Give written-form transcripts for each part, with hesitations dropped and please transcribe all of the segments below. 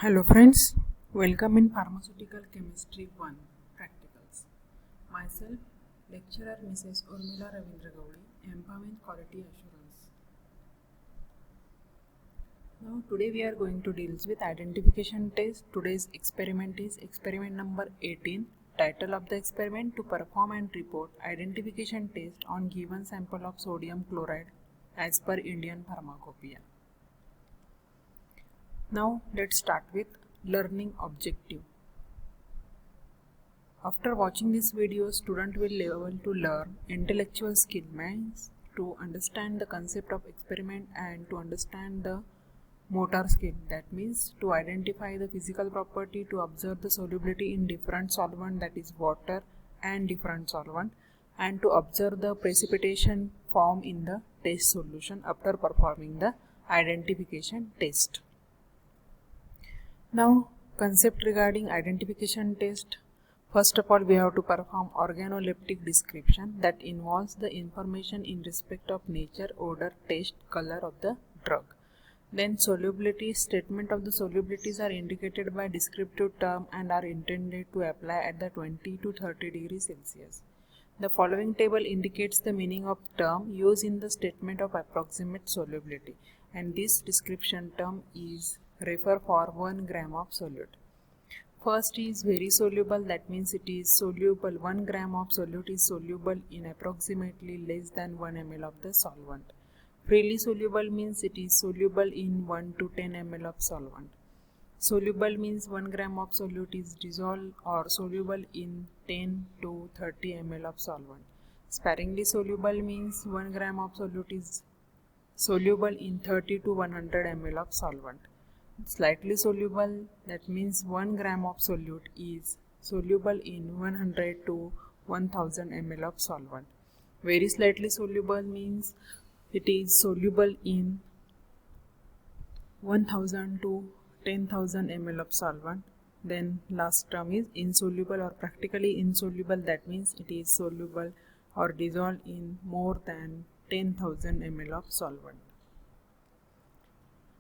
Hello friends, welcome in Pharmaceutical Chemistry 1 Practicals. Myself, lecturer Mrs. Urmila Ravindra Gaudi, Empowerment Quality Assurance. Now today we are going to deal with identification test. Today's experiment is experiment number 18. Title of the experiment: to perform and report identification test on given sample of sodium chloride as per Indian Pharmacopoeia. Now let's start with learning objective. After watching this video, student will be able to learn intellectual skill, means to understand the concept of experiment and to understand the motor skill, that means to identify the physical property, to observe the solubility in different solvent, that is water and different solvent, and to observe the precipitation form in the test solution after performing the identification test. Now, concept regarding identification test. First of all, we have to perform organoleptic description, that involves the information in respect of nature, odor, taste, color of the drug. Then solubility, statement of the solubilities are indicated by descriptive term and are intended to apply at the 20 to 30 degrees Celsius. The following table indicates the meaning of the term used in the statement of approximate solubility, and this description term is refer for 1 gram of solute. First is very soluble, that means it is soluble, 1 gram of solute is soluble in approximately less than 1 ml of the solvent. Freely soluble means it is soluble in 1 to 10 ml of solvent. Soluble means 1 gram of solute is dissolved or soluble in 10 to 30 ml of solvent. Sparingly soluble means 1 gram of solute is soluble in 30 to 100 ml of solvent. Slightly soluble, that means 1 gram of solute is soluble in 100 to 1000 ml of solvent. Very slightly soluble means it is soluble in 1000 to 10,000 ml of solvent. Then last term is insoluble or practically insoluble, that means it is soluble or dissolved in more than 10,000 ml of solvent.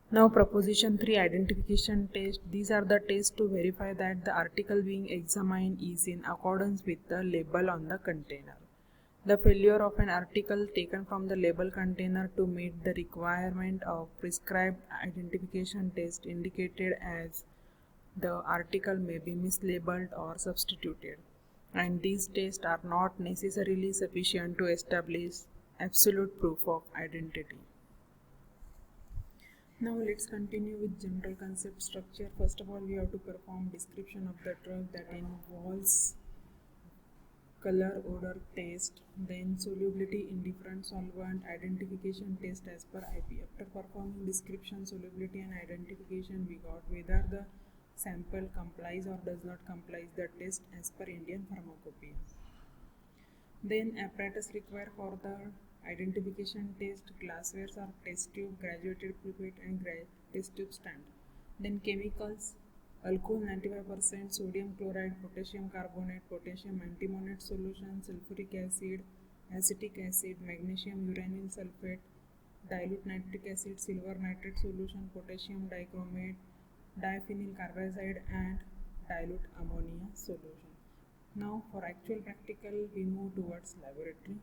Now proposition 3, identification test. These are the tests to verify that the article being examined is in accordance with the label on the container. The failure of an article taken from the label container to meet the requirement of prescribed identification test indicated as the article may be mislabeled or substituted, and these tests are not necessarily sufficient to establish absolute proof of identity. Now let's continue with general concept structure. First of all, we have to perform description of the drug, that involves color, odor, taste, then solubility in different solvent, identification test as per IP. After performing description, solubility and identification, we got whether the sample complies or does not comply the test as per Indian Pharmacopoeia. Then apparatus required for the identification test: glasswares or test tube, graduated pipette and test tube stand. Then chemicals: alcohol 95%, sodium chloride, potassium carbonate, potassium antimonate solution, sulfuric acid, acetic acid, magnesium uranyl sulfate, dilute nitric acid, silver nitrate solution, potassium dichromate, diphenyl carbazide and dilute ammonia solution. Now for actual practical, we move towards laboratory.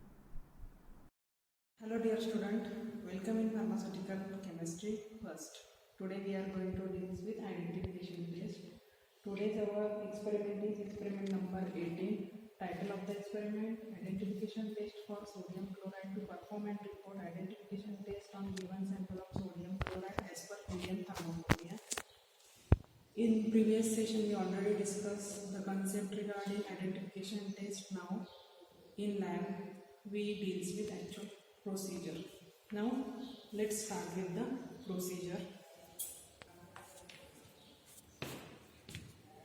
Hello dear student, welcome in Pharmaceutical Chemistry first. Today we are going to deal with identification test. Today's our experiment is experiment number 18. Title of the experiment: identification test for sodium chloride, to perform and report identification test on given sample of sodium chloride as per Indian Pharmacopoeia. In previous session we already discussed the concept regarding identification test. Now in lab we deals with actual procedure. Now let's start with the procedure.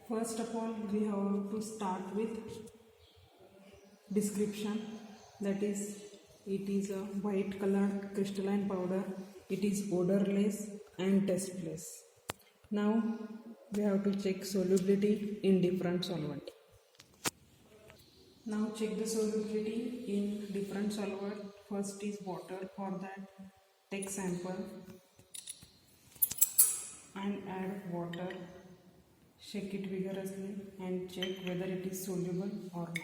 First of all, we have to start with description, that is it is a white colored crystalline powder, it is odorless and tasteless. Now we have to check solubility in different solvent. Now check the solubility in different solvent. First is water. For that, take sample and add water Shake it vigorously and check whether it is soluble or not.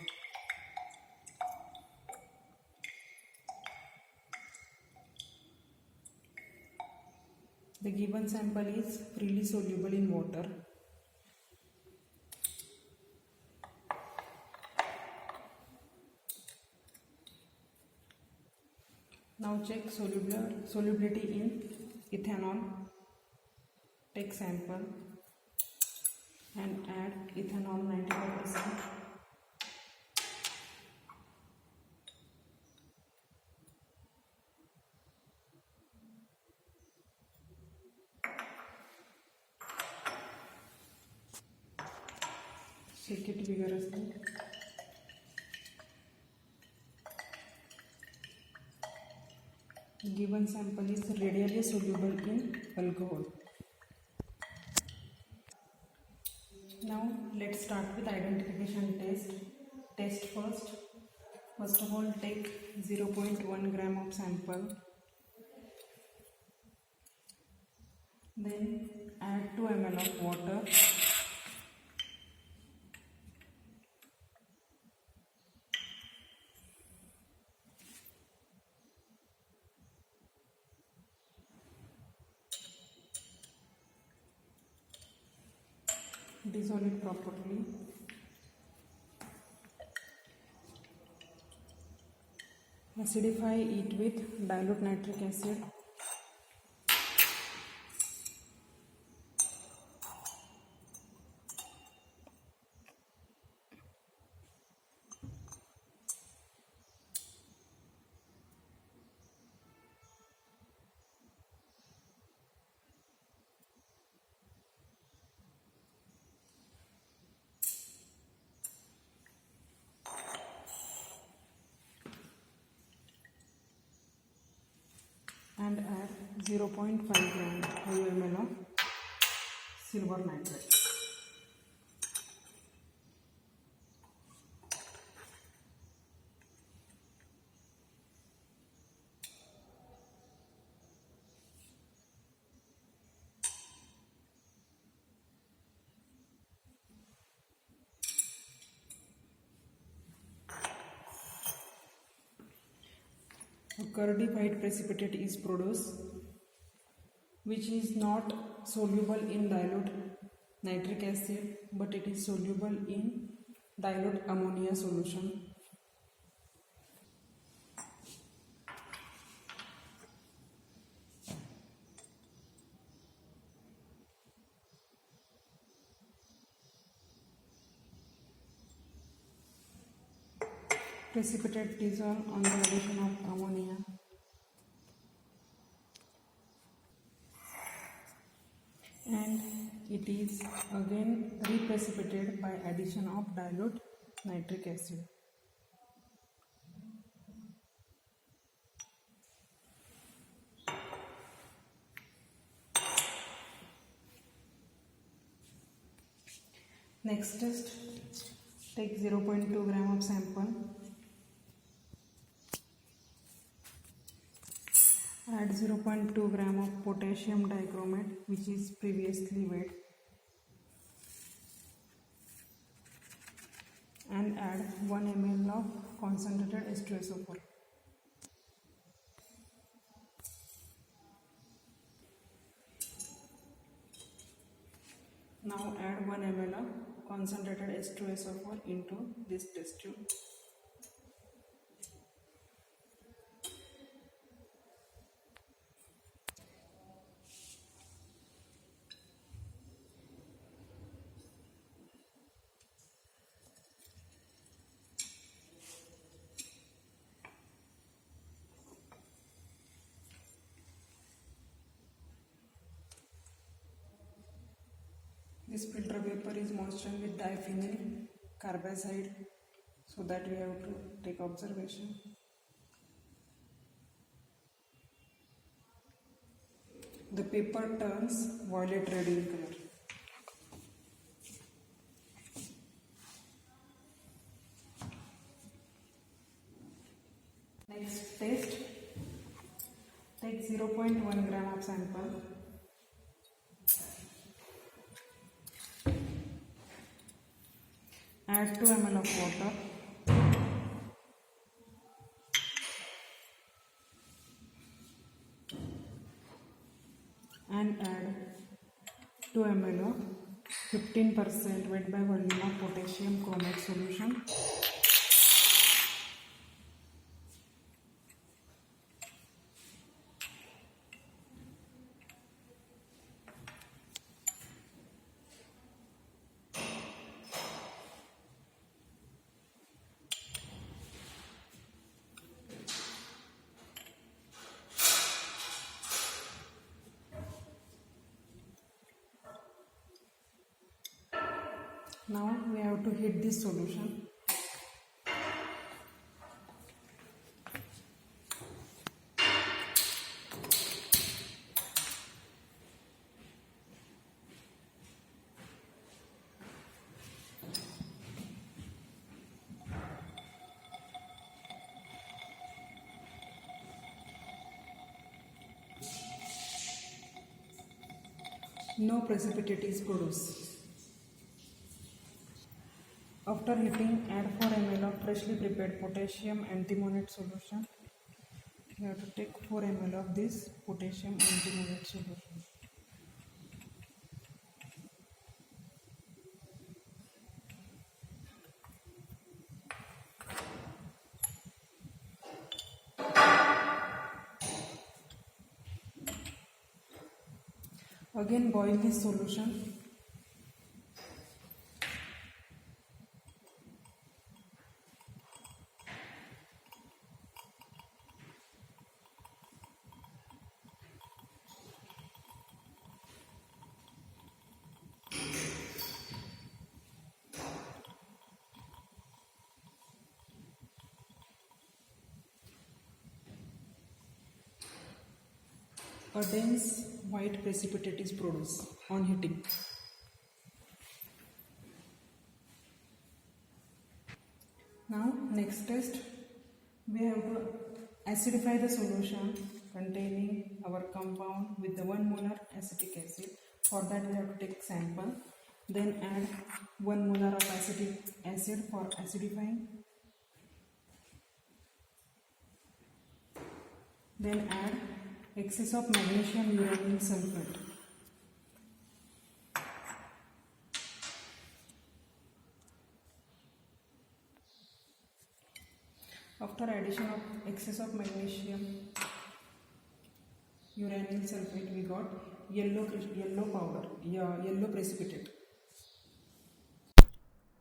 The given sample is freely soluble in water. Now check solubility in ethanol. Take sample and add ethanol 95%. Shake it vigorously. Given sample is readily soluble in alcohol. Now let's start with identification test. Test first. First of all, take 0.1 gram of sample. Then add 2 ml of water. Dissolve it properly. Acidify it with dilute nitric acid. And add 0.5 gram ml of silver nitrate. A curdified precipitate is produced, which is not soluble in dilute nitric acid, but it is soluble in dilute ammonia solution. Precipitate dissolve on the addition of ammonia. And it is again reprecipitated by addition of dilute nitric acid. Next test, take 0.2 gram of sample. Add 0.2 gram of potassium dichromate, which is previously weighed, and add 1 ml of concentrated H2SO4. Now add 1 ml of concentrated H2SO4 into this test tube. This filter paper is moistened with diphenyl carbazide, so that we have to take observation. The paper turns violet red in color. Next test, take 0.1 gram of sample. Add 2 ml of water. And add 2 ml of 15% weight by volume of potassium chromate solution. Now we have to heat this solution. No precipitate is produced. After heating, add 4 ml of freshly prepared potassium antimonate solution. You have to take 4 ml of this potassium antimonate solution. Again boil this solution. A dense white precipitate is produced on heating. Now next test, we have to acidify the solution containing our compound with the 1 molar acetic acid. For that we have to take sample, then add 1 molar of acetic acid for acidifying, then add excess of magnesium uranyl sulfate. After addition of excess of magnesium uranyl sulfate, we got yellow precipitate.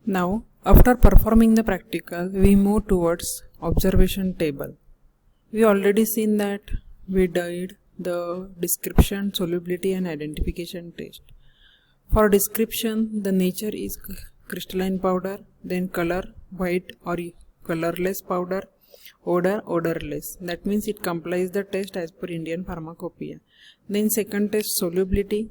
Now, after performing the practical, we move towards observation table. We already seen that we did the description, solubility and identification test. For description, the nature is crystalline powder, then color white or colorless powder, odor odorless. That means it complies the test as per Indian Pharmacopoeia. Then second test, solubility.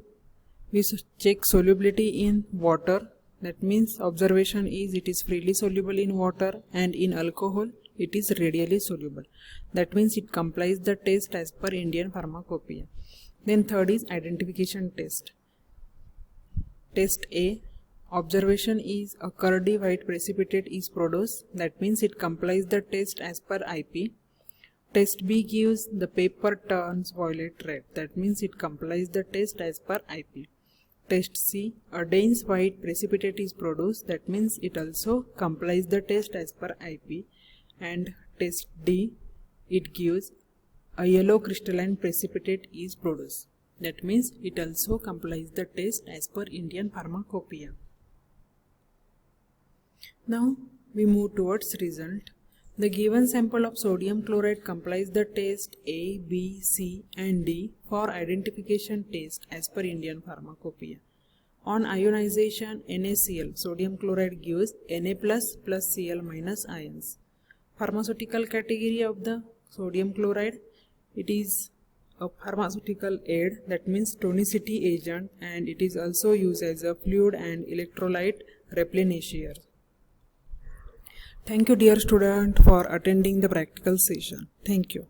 We check solubility in water. That means observation is it is freely soluble in water, and in alcohol it is radially soluble. That means it complies the test as per Indian Pharmacopoeia. Then third is identification test. Test A, observation is a curdy white precipitate is produced. That means it complies the test as per IP. Test B gives the paper turns violet red. That means it complies the test as per IP. Test C, a dense white precipitate is produced. That means it also complies the test as per IP. And test D, it gives a yellow crystalline precipitate is produced. That means it also complies the test as per Indian Pharmacopoeia. Now we move towards result. The given sample of sodium chloride complies the test A, B, C and D for identification test as per Indian Pharmacopoeia. On ionization, NaCl, sodium chloride gives Na plus Cl minus ions. Pharmaceutical category of the sodium chloride, it is a pharmaceutical aid, that means tonicity agent, and it is also used as a fluid and electrolyte replenisher. Thank you dear student for attending the practical session. Thank you.